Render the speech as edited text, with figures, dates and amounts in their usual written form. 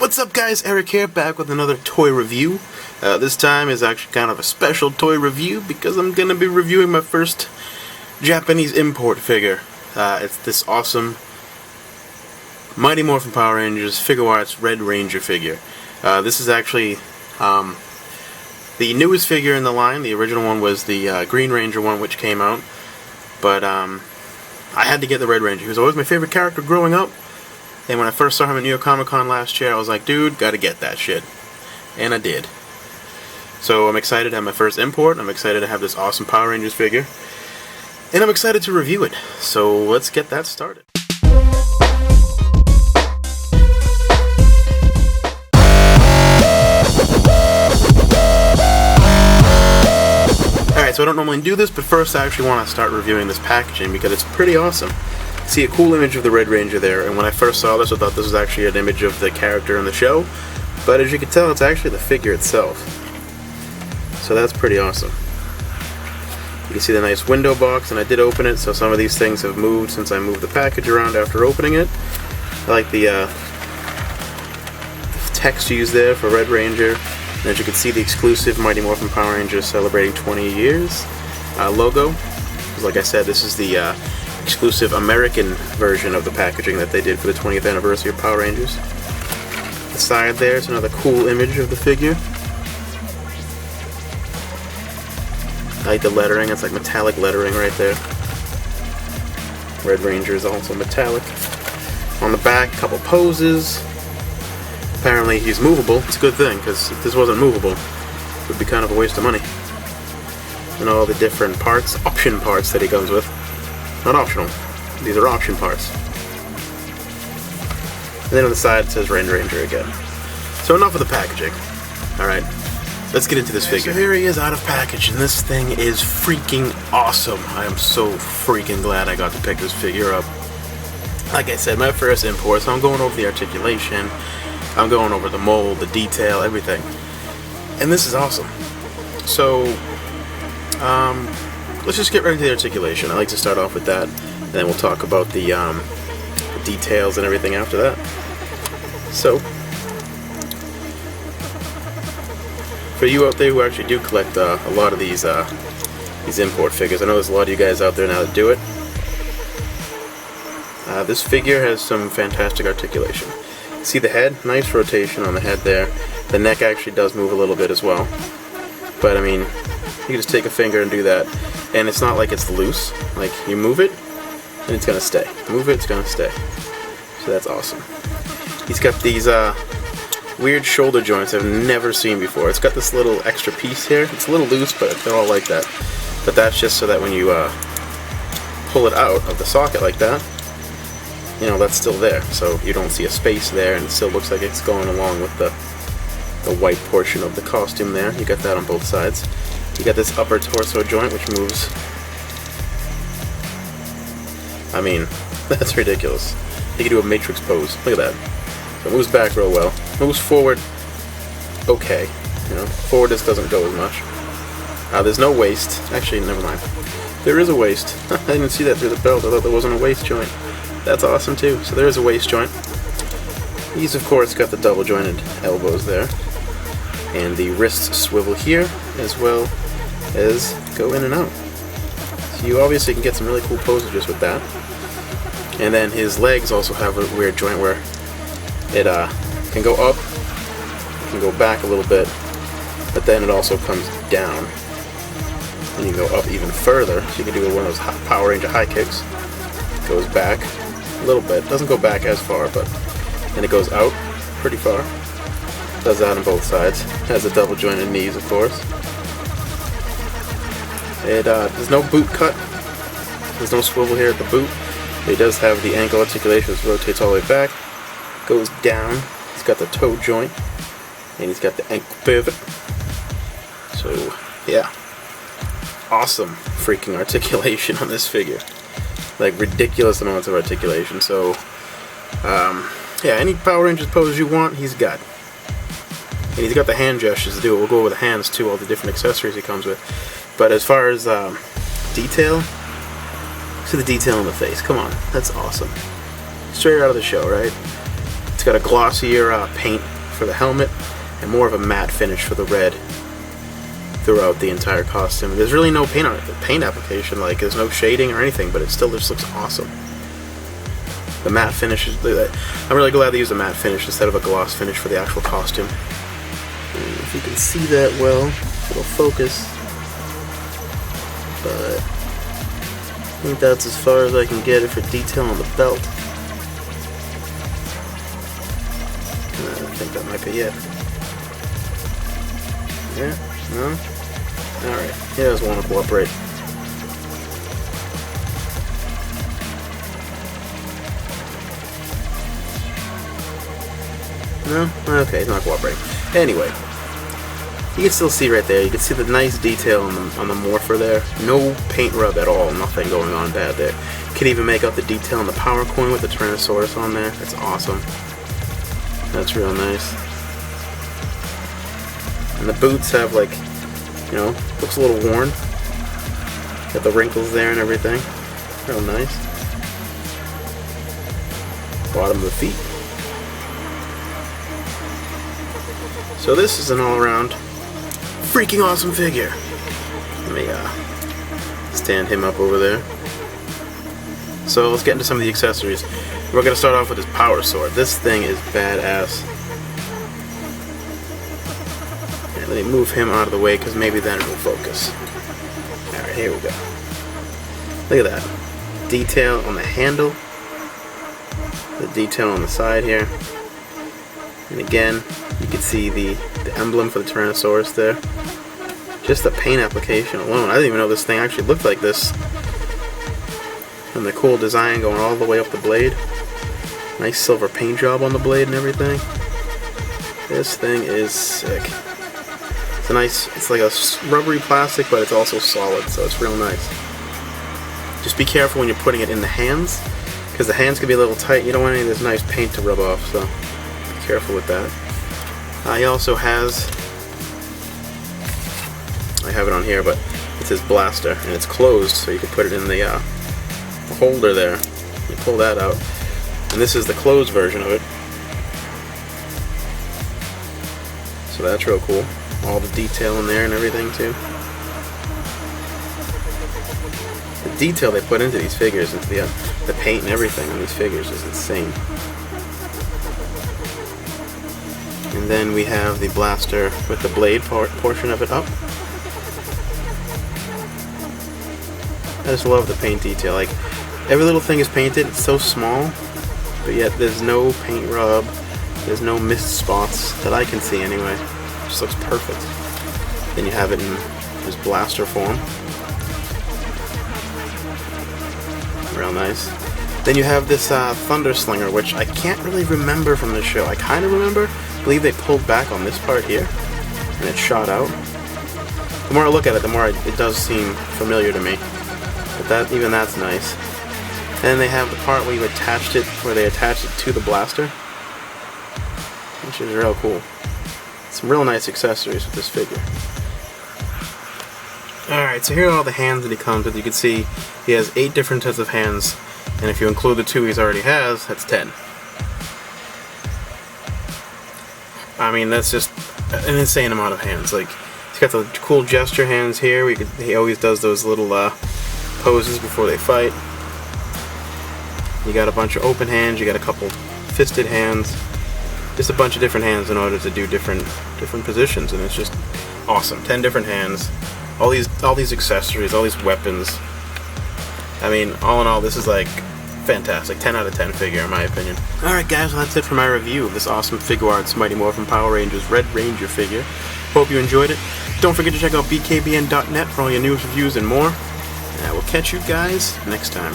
What's up guys, Eric here, back with another toy review. This time is actually kind of a special toy review because I'm going to be reviewing my first Japanese import figure. It's this awesome Mighty Morphin Power Rangers Figuarts Red Ranger figure. This is actually the newest figure in the line. The original one was the Green Ranger one, which came out. But I had to get the Red Ranger. He was always my favorite character growing up. And when I first saw him at New York Comic Con last year, I was like, dude, gotta get that shit. And I did. So I'm excited to have my first import. I'm excited to have this awesome Power Rangers figure. And I'm excited to review it. So let's get that started. Alright, so I don't normally do this, but first I actually want to start reviewing this packaging because it's pretty awesome. See a cool image of the Red Ranger there, and when I first saw this I thought this was actually an image of the character in the show, but as you can tell it's actually the figure itself. So that's pretty awesome. You can see the nice window box, and I did open it, so some of these things have moved since I moved the package around after opening it. I like the text used there for Red Ranger, and as you can see the exclusive Mighty Morphin Power Rangers celebrating 20 years logo. Because like I said, this is the exclusive American version of the packaging that they did for the 20th anniversary of Power Rangers. The side there is another cool image of the figure. I like the lettering, it's like metallic lettering right there. Red Ranger is also metallic. On the back, a couple poses. Apparently he's movable. It's a good thing, because if this wasn't movable, it would be kind of a waste of money. And all the different parts, option parts that he comes with. Not optional. These are option parts. And then on the side it says Red Ranger again. So enough of the packaging. Alright, let's get into this figure. So here he is out of package, and this thing is freaking awesome. I am so freaking glad I got to pick this figure up. Like I said, my first import, so I'm going over the articulation, I'm going over the mold, the detail, everything. And this is awesome. So, let's just get right into the articulation. I like to start off with that, and then we'll talk about the details and everything after that. So, for you out there who actually do collect a lot of these import figures, I know there's a lot of you guys out there now that do it. This figure has some fantastic articulation. See the head? Nice rotation on the head there. The neck actually does move a little bit as well. But I mean, you can just take a finger and do that. And it's not like it's loose. Like, you move it, and it's gonna stay. Move it, it's gonna stay. So that's awesome. He's got these weird shoulder joints I've never seen before. It's got this little extra piece here. It's a little loose, but they're all like that. But that's just so that when you pull it out of the socket like that, you know, that's still there. So you don't see a space there, and it still looks like it's going along with the white portion of the costume there. You got that on both sides. You got this upper torso joint which moves. I mean, that's ridiculous. You can do a matrix pose. Look at that. So it moves back real well. Moves forward okay. You know, forward just doesn't go as much. There's no waist. Actually, never mind. There is a waist. I didn't see that through the belt. I thought there wasn't a waist joint. That's awesome too. So there is a waist joint. He's of course got the double jointed elbows there. And the wrists swivel here, as well as go in and out. So you obviously can get some really cool poses just with that. And then his legs also have a weird joint where it can go up, can go back a little bit, but then it also comes down. And you can go up even further, so you can do one of those Power Ranger high kicks. Goes back a little bit, doesn't go back as far, but then it goes out pretty far. Does that on both sides. Has the double jointed knees, of course. There's no boot cut. There's no swivel here at the boot. It does have the ankle articulation, which rotates all the way back. Goes down. He's got the toe joint. And he's got the ankle pivot. So, yeah. Awesome freaking articulation on this figure. Like, ridiculous amounts of articulation. So, yeah, any Power Rangers pose you want, he's got. And he's got the hand gestures to do it. We'll go over the hands too, all the different accessories he comes with. But as far as detail, see the detail in the face. Come on, that's awesome. Straight out of the show, right? It's got a glossier paint for the helmet, and more of a matte finish for the red throughout the entire costume. There's really no paint application, like there's no shading or anything, but it still just looks awesome. The matte finish is, I'm really glad they used a matte finish instead of a gloss finish for the actual costume. And if you can see that well, it'll focus. But I think that's as far as I can get it for detail on the belt. I think that might be it. Yeah? No? Alright. He doesn't want to cooperate. No? Okay, he's not cooperating. Anyway, you can still see right there, you can see the nice detail on the Morpher there. No paint rub at all, nothing going on bad there. You can even make out the detail on the power coin with the Tyrannosaurus on there. That's awesome. That's real nice. And the boots have, like, you know, looks a little worn. Got the wrinkles there and everything. Real nice. Bottom of the feet. So this is an all-around freaking awesome figure. Let me stand him up over there. So let's get into some of the accessories. We're going to start off with his power sword. This thing is badass. And let me move him out of the way because maybe then it will focus. Alright, here we go. Look at that. Detail on the handle. The detail on the side here. And again, you can see the emblem for the Tyrannosaurus there. Just the paint application alone. I didn't even know this thing actually looked like this. And the cool design going all the way up the blade. Nice silver paint job on the blade and everything. This thing is sick. It's a nice, it's like a rubbery plastic, but it's also solid, so it's real nice. Just be careful when you're putting it in the hands, because the hands can be a little tight. You don't want any of this nice paint to rub off, so be careful with that. He also has, I have it on here, but it's his blaster, and it's closed, so you can put it in the holder there. You pull that out, and this is the closed version of it. So that's real cool. All the detail in there and everything too. The detail they put into these figures, into the paint and everything on these figures is insane. And then we have the blaster with the blade portion of it up. I just love the paint detail. Like, every little thing is painted. It's so small, but yet there's no paint rub. There's no missed spots that I can see anyway. It just looks perfect. Then you have it in his blaster form. Real nice. Then you have this Thunder Slinger, which I can't really remember from the show. I kind of remember. I believe they pulled back on this part here, and it shot out. The more I look at it, the more it does seem familiar to me. But even that's nice. And they have the part where you attached it, where they attached it to the blaster, which is real cool. Some real nice accessories with this figure. Alright, so here are all the hands that he comes with. You can see he has 8 different sets of hands, and if you include the 2 he already has, that's 10. I mean, that's just an insane amount of hands. Like, he's got the cool gesture hands here. He always does those little poses before they fight. You got a bunch of open hands, you got a couple fisted hands. Just a bunch of different hands in order to do different positions, and it's just awesome. 10 different hands. All these accessories, all these weapons. I mean, all in all, this is like fantastic. 10 out of 10 figure, in my opinion. Alright guys, well that's it for my review of this awesome Figuarts Mighty Morphin Power Rangers Red Ranger figure. Hope you enjoyed it. Don't forget to check out bkbn.net for all your news, reviews, and more. And I will catch you guys next time.